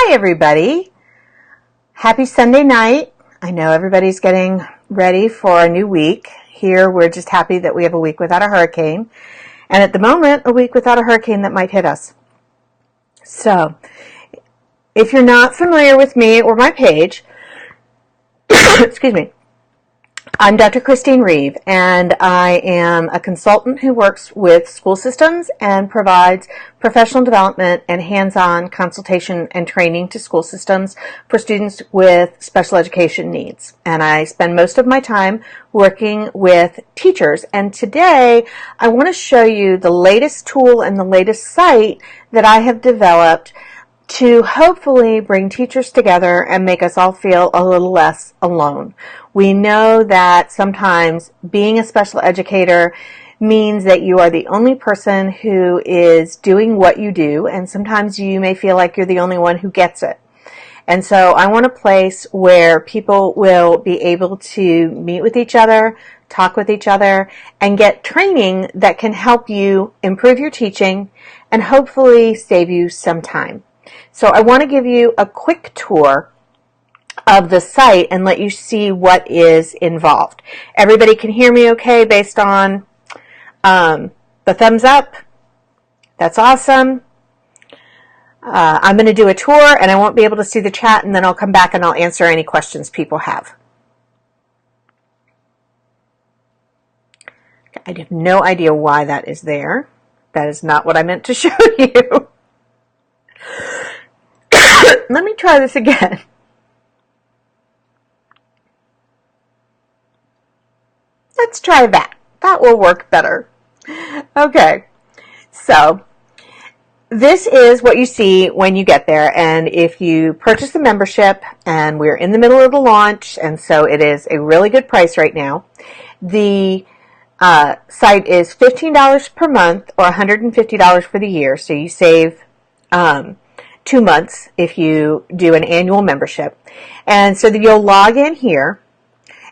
Hi everybody. Happy Sunday night. I know everybody's getting ready for a new week. Here we're just happy that we have a week without a hurricane. And at the moment, a week without a hurricane that might hit us. So, if you're not familiar with me or my page, excuse me, I'm Dr. Christine Reeve, and I am a consultant who works with school systems and provides professional development and hands-on consultation and training to school systems for students with special education needs. And I spend most of my time working with teachers. And today, I want to show you the latest tool and the latest site that I have developed to hopefully bring teachers together and make us all feel a little less alone. We know that sometimes being a special educator means that you are the only person who is doing what you do, and sometimes you may feel like you're the only one who gets it. And so I want a place where people will be able to meet with each other, talk with each other, and get training that can help you improve your teaching and hopefully save you some time. So I want to give you a quick tour of the site and let you see what is involved. Everybody can hear me okay based on the thumbs up? That's awesome. I'm going to do a tour and I won't be able to see the chat, and then I'll come back and I'll answer any questions people have. I have no idea why that is there. That is not what I meant to show you. Let me try this again. Let's try that. That will work better. Okay, so this is what you see when you get there, and if you purchase the membership, and we're in the middle of the launch, and so it is a really good price right now. The site is $15 per month or $150 for the year, so you save 2 months if you do an annual membership. And so that you'll log in here,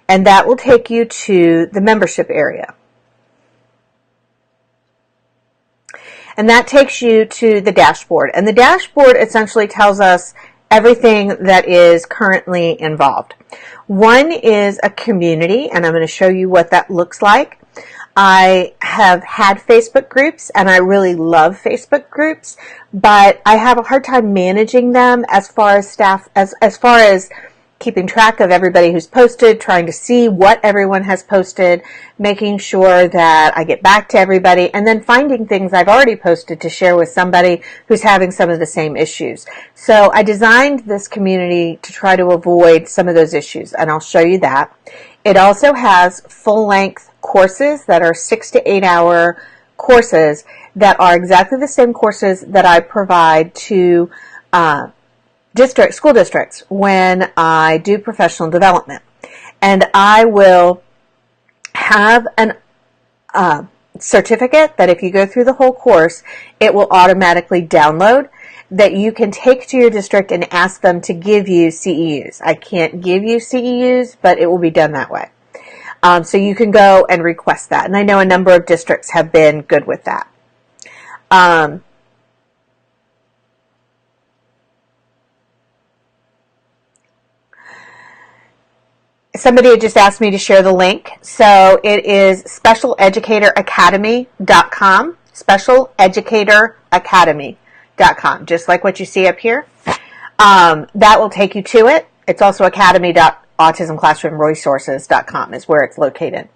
and that will take you to the membership area. And that takes you to the dashboard. And the dashboard essentially tells us everything that is currently involved. One is a community, and I'm going to show you what that looks like. I have had Facebook groups, and I really love Facebook groups, but I have a hard time managing them as far as staff, as far as keeping track of everybody who's posted, trying to see what everyone has posted, making sure that I get back to everybody, and then finding things I've already posted to share with somebody who's having some of the same issues. So I designed this community to try to avoid some of those issues, and I'll show you that. It also has full-length courses that are 6 to 8 hour courses that are exactly the same courses that I provide to school districts when I do professional development. And I will have a certificate that if you go through the whole course, it will automatically download, that you can take to your district and ask them to give you CEUs. I can't give you CEUs, but it will be done that way. So you can go and request that. And I know a number of districts have been good with that. Somebody had just asked me to share the link. So it is specialeducatoracademy.com, specialeducatoracademy.com, just like what you see up here. That will take you to it. It's also academy.autismclassroomresources.com is where it's located.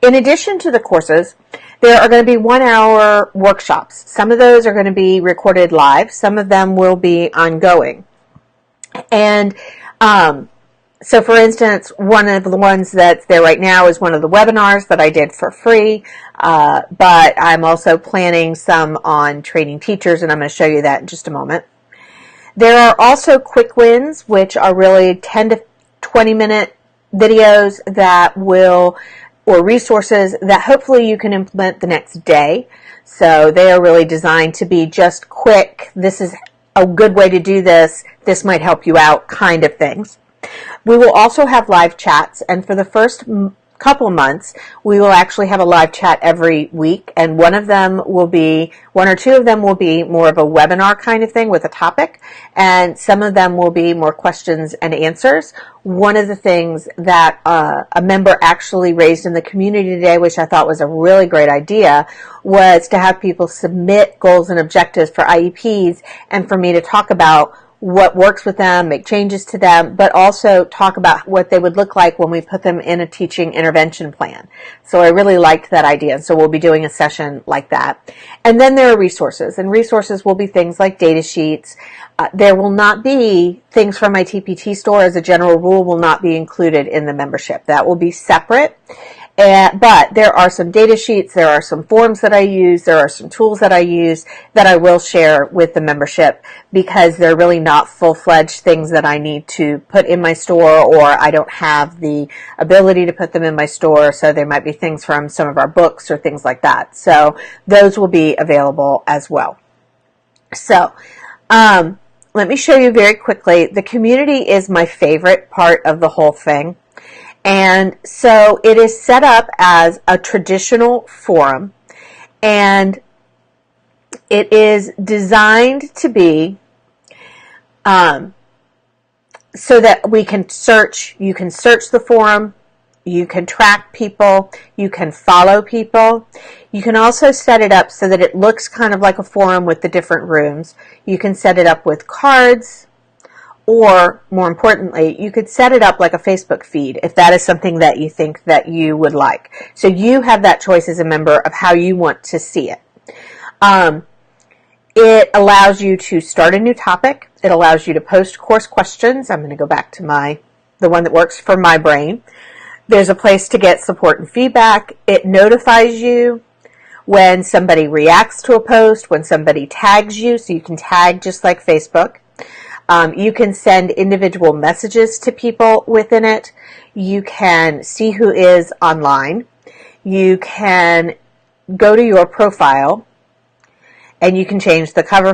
In addition to the courses, there are going to be 1 hour workshops. Some of those are going to be recorded live. Some of them will be ongoing. And so, for instance, one of the ones that's there right now is one of the webinars that I did for free, but I'm also planning some on training teachers, and I'm going to show you that in just a moment. There are also quick wins, which are really 10 to 20-minute videos that will, or resources that hopefully you can implement the next day. So they are really designed to be just quick, this is a good way to do this might help you out kind of things. We will also have live chats, and for the first couple months, we will actually have a live chat every week, and one or two of them will be more of a webinar kind of thing with a topic, and some of them will be more questions and answers. One of the things that a member actually raised in the community today, which I thought was a really great idea, was to have people submit goals and objectives for IEPs and for me to talk about what works with them, make changes to them, but also talk about what they would look like when we put them in a teaching intervention plan. So I really liked that idea. So we'll be doing a session like that. And then there are resources, and resources will be things like data sheets. There will not be things from my TPT store, as a general rule, will not be included in the membership. That will be separate. But there are some data sheets, there are some forms that I use, there are some tools that I use that I will share with the membership, because they're really not full-fledged things that I need to put in my store, or I don't have the ability to put them in my store. So there might be things from some of our books or things like that. So those will be available as well. So let me show you very quickly. The community is my favorite part of the whole thing. And so it is set up as a traditional forum, and it is designed to be so that we can search. You can search the forum, you can track people, you can follow people. You can also set it up so that it looks kind of like a forum with the different rooms. You can set it up with cards, or more importantly, you could set it up like a Facebook feed if that is something that you think that you would like. So you have that choice as a member of how you want to see it. It allows you to start a new topic. It allows you to post course questions. I'm going to go back to the one that works for my brain. There's a place to get support and feedback. It notifies you when somebody reacts to a post, when somebody tags you, so you can tag just like Facebook. You can send individual messages to people within it. You can see who is online. You can go to your profile, and you can change the cover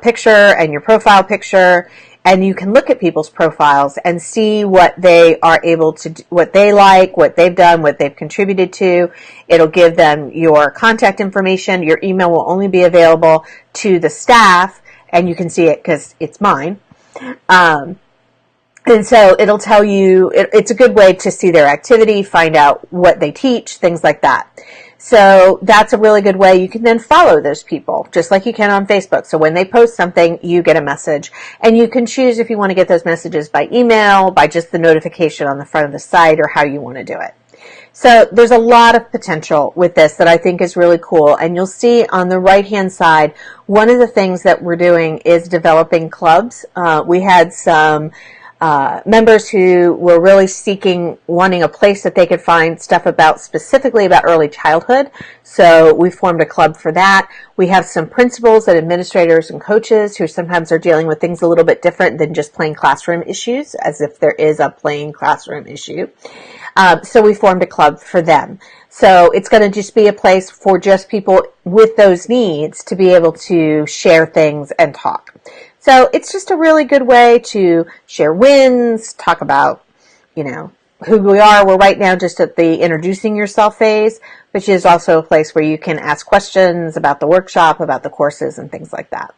picture and your profile picture, and you can look at people's profiles and see what they are able to do, what they like, what they've done, what they've contributed to. It'll give them your contact information. Your email will only be available to the staff, and you can see it because it's mine. And so it'll tell you, it's a good way to see their activity, find out what they teach, things like that. So that's a really good way. You can then follow those people, just like you can on Facebook. So when they post something, you get a message. And you can choose if you want to get those messages by email, by just the notification on the front of the site, or how you want to do it. So there's a lot of potential with this that I think is really cool. And you'll see on the right-hand side, one of the things that we're doing is developing clubs. We had some members who were really wanting a place that they could find stuff specifically about early childhood. So we formed a club for that. We have some principals and administrators and coaches who sometimes are dealing with things a little bit different than just plain classroom issues, as if there is a plain classroom issue. So we formed a club for them. So it's going to just be a place for just people with those needs to be able to share things and talk. So it's just a really good way to share wins, talk about, who we are. We're right now just at the introducing yourself phase, which is also a place where you can ask questions about the workshop, about the courses, and things like that.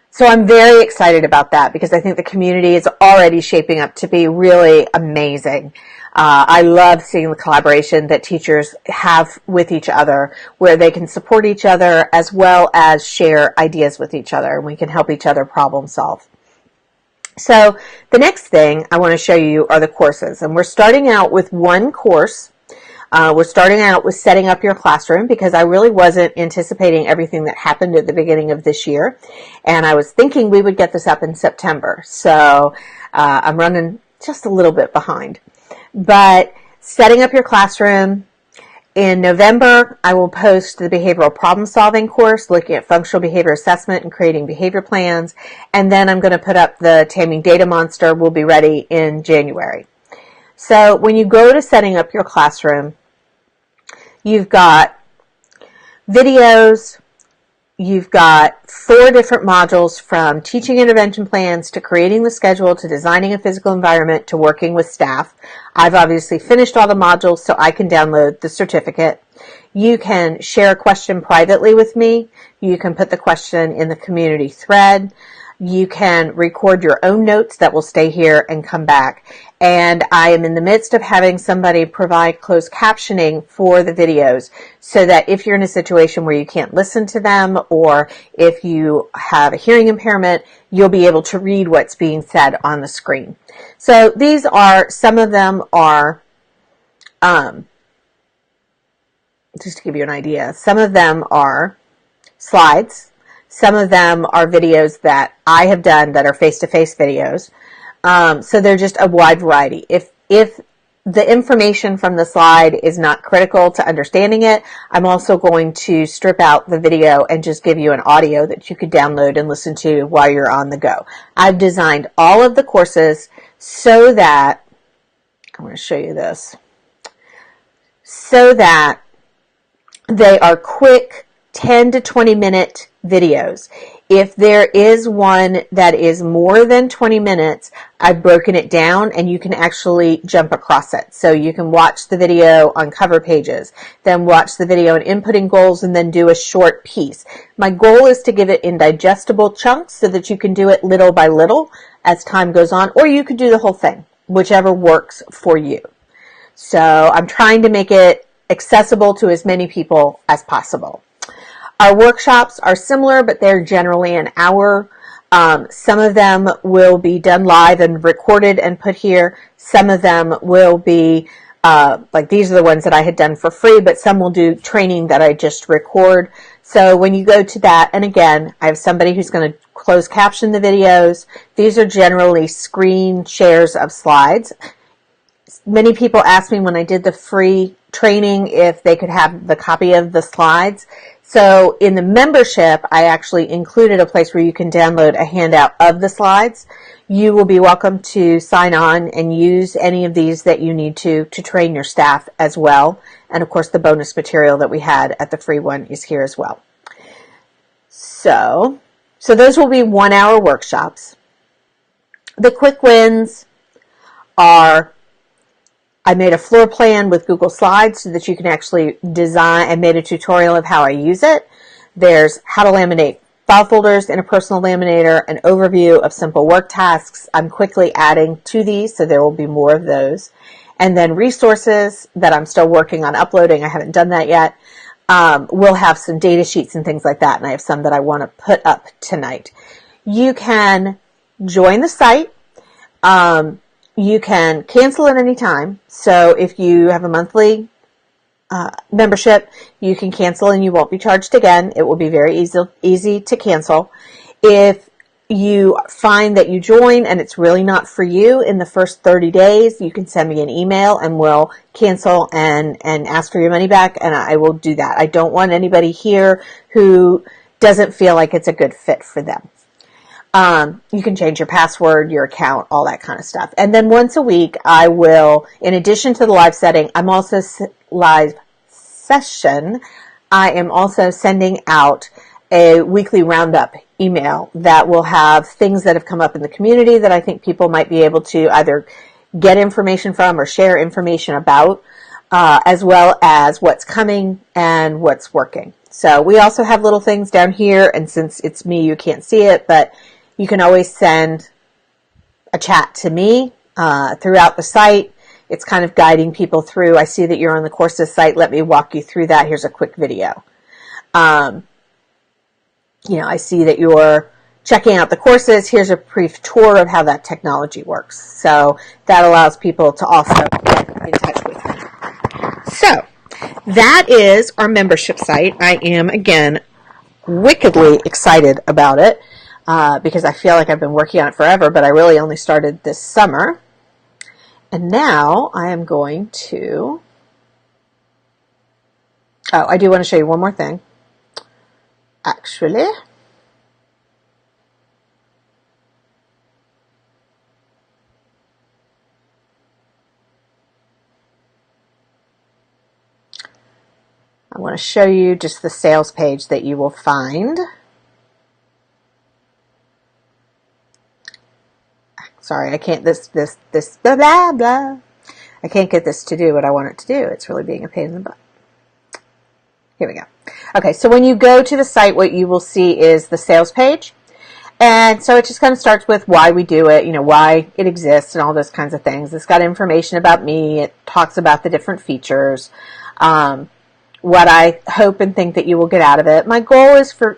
So I'm very excited about that because I think the community is already shaping up to be really amazing. I love seeing the collaboration that teachers have with each other, where they can support each other as well as share ideas with each other, and we can help each other problem solve. So the next thing I want to show you are the courses, and we're starting out with one course. We're starting out with setting up your classroom because I really wasn't anticipating everything that happened at the beginning of this year, and I was thinking we would get this up in September. So I'm running just a little bit behind. But setting up your classroom, in November, I will post the behavioral problem solving course, looking at functional behavior assessment and creating behavior plans. And then I'm going to put up the Taming Data Monster. Will be ready in January. So when you go to setting up your classroom, you've got videos, you've got 4 different modules, from teaching intervention plans to creating the schedule to designing a physical environment to working with staff. I've obviously finished all the modules, so I can download the certificate. You can share a question privately with me. You can put the question in the community thread. You can record your own notes that will stay here and come back. And I am in the midst of having somebody provide closed captioning for the videos, so that if you're in a situation where you can't listen to them, or if you have a hearing impairment, you'll be able to read what's being said on the screen. So these are, some of them are, just to give you an idea, some of them are slides. Some of them are videos that I have done that are face-to-face videos. So they're just a wide variety. If the information from the slide is not critical to understanding it, I'm also going to strip out the video and just give you an audio that you could download and listen to while you're on the go. I've designed all of the courses so that, I'm going to show you this, so that they are quick 10 to 20 minute videos. If there is one that is more than 20 minutes, I've broken it down and you can actually jump across it. So you can watch the video on cover pages, then watch the video on inputting goals, and then do a short piece. My goal is to give it in digestible chunks so that you can do it little by little as time goes on, or you could do the whole thing, whichever works for you. So I'm trying to make it accessible to as many people as possible. Our workshops are similar, but they're generally an hour. Some of them will be done live and recorded and put here. Some of them will be, like these are the ones that I had done for free, but some will do training that I just record. So when you go to that, and again, I have somebody who's going to close caption the videos. These are generally screen shares of slides. Many people asked me when I did the free training if they could have the copy of the slides. So in the membership, I actually included a place where you can download a handout of the slides. You will be welcome to sign on and use any of these that you need to train your staff as well. And of course, the bonus material that we had at the free one is here as well. So those will be 1-hour workshops. The quick wins are, I made a floor plan with Google Slides so that you can actually design, and made a tutorial of how I use it. There's how to laminate file folders in a personal laminator, an overview of simple work tasks. I'm quickly adding to these, so there will be more of those. And then resources that I'm still working on uploading. I haven't done that yet. We'll have some data sheets and things like that, and I have some that I want to put up tonight. You can join the site. You can cancel at any time. So if you have a monthly membership, you can cancel and you won't be charged again. It will be very easy to cancel. If you find that you join and it's really not for you in the first 30 days, you can send me an email and we'll cancel and ask for your money back, and I will do that. I don't want anybody here who doesn't feel like it's a good fit for them. You can change your password, your account, all that kind of stuff. And then once a week, I will, in addition to the live setting, I'm also live session. I am also sending out a weekly roundup email that will have things that have come up in the community that I think people might be able to either get information from or share information about, as well as what's coming and what's working. So we also have little things down here, and since it's me, you can't see it, but you can always send a chat to me throughout the site. It's kind of guiding people through. I see that you're on the courses site. Let me walk you through that. Here's a quick video. I see that you're checking out the courses. Here's a brief tour of how that technology works. So that allows people to also get in touch with me. So that is our membership site. I am, again, wickedly excited about it. Because I feel like I've been working on it forever, but I really only started this summer. And now I am going to, I do want to show you one more thing. Actually, I'm want to show you just the sales page that you will find. Sorry, I can't, this, blah, blah, blah. I can't get this to do what I want it to do. It's really being a pain in the butt. Here we go. Okay, so when you go to the site, what you will see is the sales page. And so it just kind of starts with why we do it, why it exists and all those kinds of things. It's got information about me. It talks about the different features, what I hope and think that you will get out of it. My goal is for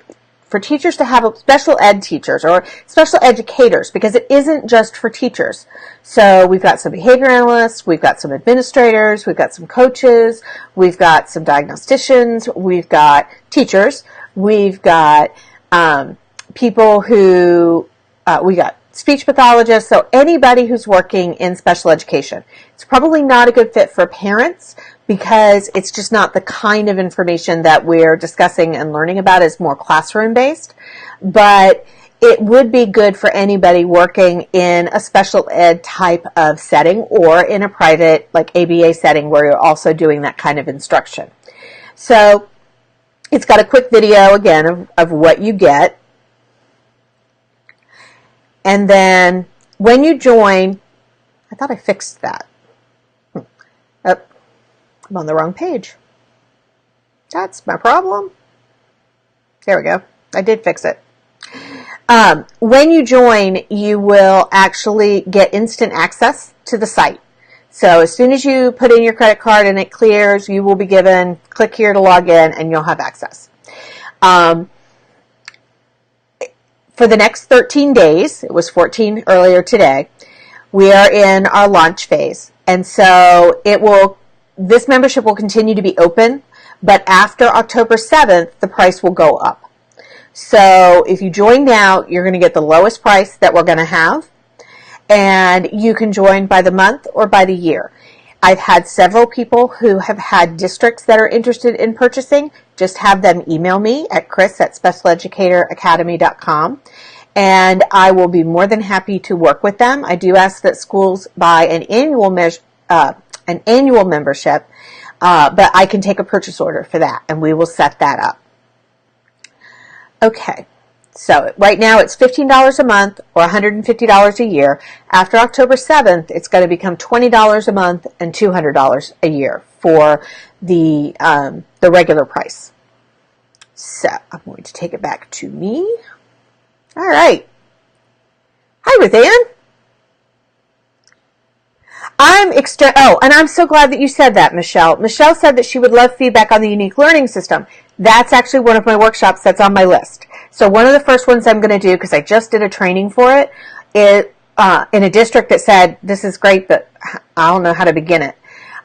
teachers to have special ed teachers or special educators, because it isn't just for teachers. So we've got some behavior analysts, we've got some administrators, we've got some coaches, we've got some diagnosticians, we've got teachers, we've got people who, we got speech pathologists, so anybody who's working in special education. It's probably not a good fit for parents because it's just not the kind of information that we're discussing and learning about. Is more classroom based, but it would be good for anybody working in a special ed type of setting or in a private like ABA setting where you're also doing that kind of instruction. So it's got a quick video again of what you get. And then when you join, I thought I fixed that. Oh, I'm on the wrong page. That's my problem. There we go. I did fix it. When you join, you will actually get instant access to the site. So as soon as you put in your credit card and it clears, you will be given, click here to log in, and you'll have access. For the next 13 days, it was 14 earlier today, we are in our launch phase. And so this membership will continue to be open, but after October 7th, the price will go up. So if you join now, you're going to get the lowest price that we're going to have, and you can join by the month or by the year. I've had several people who have had districts that are interested in purchasing. Just have them email me at chris@specialeducatoracademy.com, and I will be more than happy to work with them. I do ask that schools buy an annual membership, but I can take a purchase order for that, and we will set that up. Okay. So right now it's $15 a month or $150 a year. After October 7th, it's going to become $20 a month and $200 a year for the regular price. So I'm going to take it back to me. All right. Hi, Ruth Ann. And I'm so glad that you said that, Michelle. Michelle said that she would love feedback on the unique learning system. That's actually one of my workshops that's on my list. So one of the first ones I'm going to do, because I just did a training for it, is in a district that said, this is great, but I don't know how to begin it.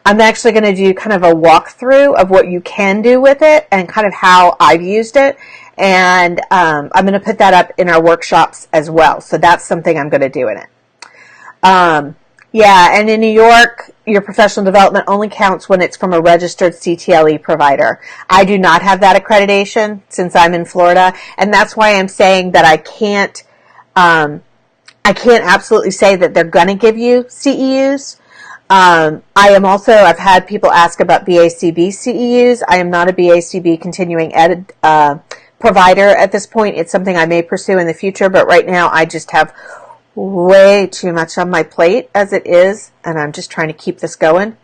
I'm actually going to do kind of a walkthrough of what you can do with it and kind of how I've used it. And I'm going to put that up in our workshops as well. So that's something I'm going to do in it. Yeah, and in New York, your professional development only counts when it's from a registered CTLE provider. I do not have that accreditation since I'm in Florida, and that's why I'm saying that I can't absolutely say that they're going to give you CEUs. I've had people ask about BACB CEUs. I am not a BACB continuing ed provider at this point. It's something I may pursue in the future, but right now I just have way too much on my plate as it is, and I'm just trying to keep this going.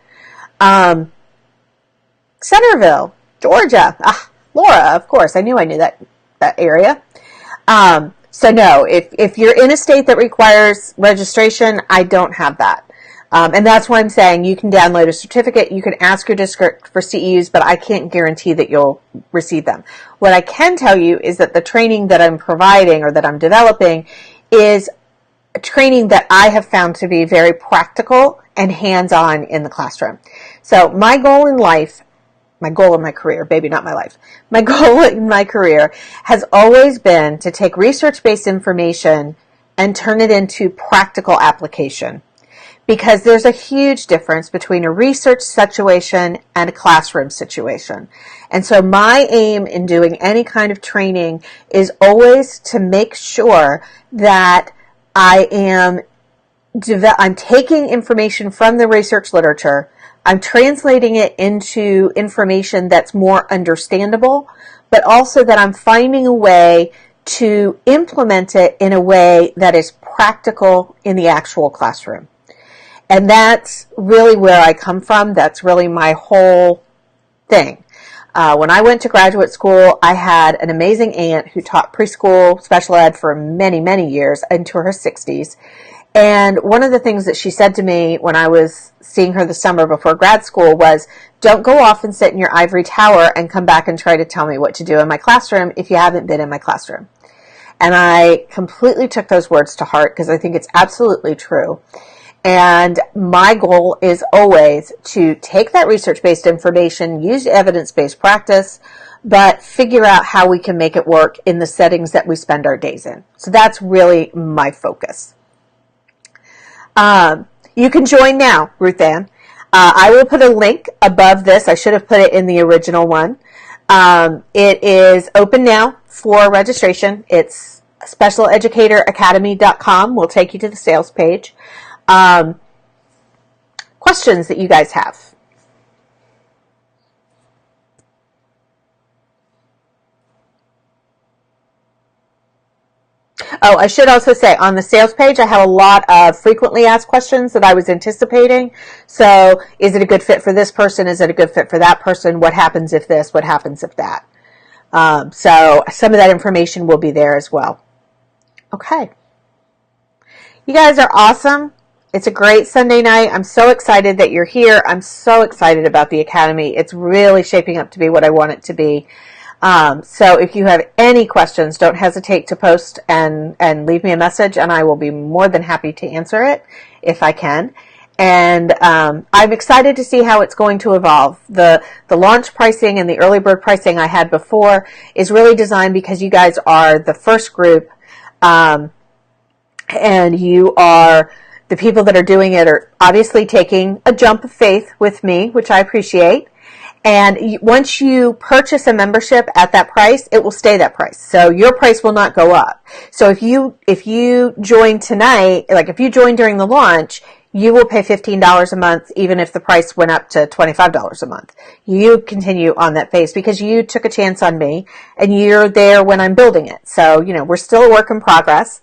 Centerville, Georgia. Laura, of course. I knew that area. So no, if you're in a state that requires registration, I don't have that. And that's why I'm saying you can download a certificate, you can ask your district for CEUs, but I can't guarantee that you'll receive them. What I can tell you is that the training that I'm providing or that I'm developing is a training that I have found to be very practical and hands-on in the classroom. So my goal in my career, maybe not my life, my goal in my career has always been to take research-based information and turn it into practical application. Because there's a huge difference between a research situation and a classroom situation. And so my aim in doing any kind of training is always to make sure that I'm taking information from the research literature, I'm translating it into information that's more understandable, but also that I'm finding a way to implement it in a way that is practical in the actual classroom. And that's really where I come from. That's really my whole thing. When I went to graduate school, I had an amazing aunt who taught preschool special ed for many, many years into her 60s. And one of the things that she said to me when I was seeing her the summer before grad school was, don't go off and sit in your ivory tower and come back and try to tell me what to do in my classroom if you haven't been in my classroom. And I completely took those words to heart because I think it's absolutely true. And my goal is always to take that research-based information, use evidence-based practice, but figure out how we can make it work in the settings that we spend our days in. So that's really my focus. You can join now, Ruth Ann. I will put a link above this. I should have put it in the original one. It is open now for registration. It's specialeducatoracademy.com. We'll take you to the sales page. Questions that you guys have? Oh, I should also say on the sales page, I have a lot of frequently asked questions that I was anticipating. So is it a good fit for this person? Is it a good fit for that person? What happens if this? What happens if that? So some of that information will be there as well. Okay. You guys are awesome. It's a great Sunday night. I'm so excited that you're here. I'm so excited about the Academy. It's really shaping up to be what I want it to be. So if you have any questions, don't hesitate to post and leave me a message, and I will be more than happy to answer it if I can. And I'm excited to see how it's going to evolve. The launch pricing and the early bird pricing I had before is really designed because you guys are the first group, and you are the people that are doing it are obviously taking a jump of faith with me, which I appreciate. And once you purchase a membership at that price, it will stay that price. So your price will not go up. So if you join tonight, like if you join during the launch, you will pay $15 a month, even if the price went up to $25 a month. You continue on that phase because you took a chance on me and you're there when I'm building it. So, we're still a work in progress.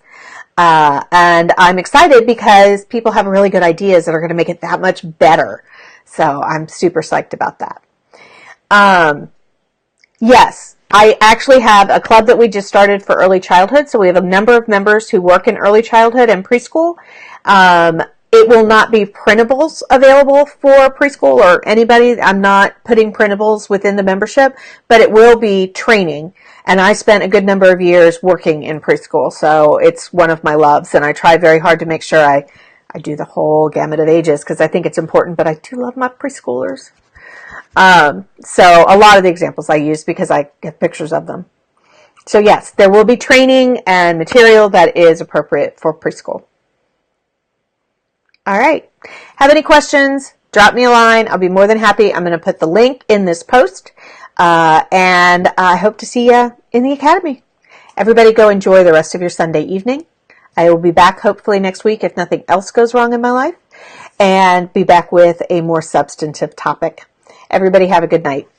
And I'm excited because people have really good ideas that are going to make it that much better. So I'm super psyched about that. Yes, I actually have a club that we just started for early childhood. So we have a number of members who work in early childhood and preschool. It will not be printables available for preschool or anybody. I'm not putting printables within the membership, but it will be training. And I spent a good number of years working in preschool, so it's one of my loves. And I try very hard to make sure I do the whole gamut of ages because I think it's important, but I do love my preschoolers. So a lot of the examples I use because I get pictures of them. So yes, there will be training and material that is appropriate for preschool. All right. Have any questions? Drop me a line. I'll be more than happy. I'm going to put the link in this post. And I hope to see you in the Academy. Everybody go enjoy the rest of your Sunday evening. I will be back hopefully next week if nothing else goes wrong in my life and be back with a more substantive topic. Everybody have a good night.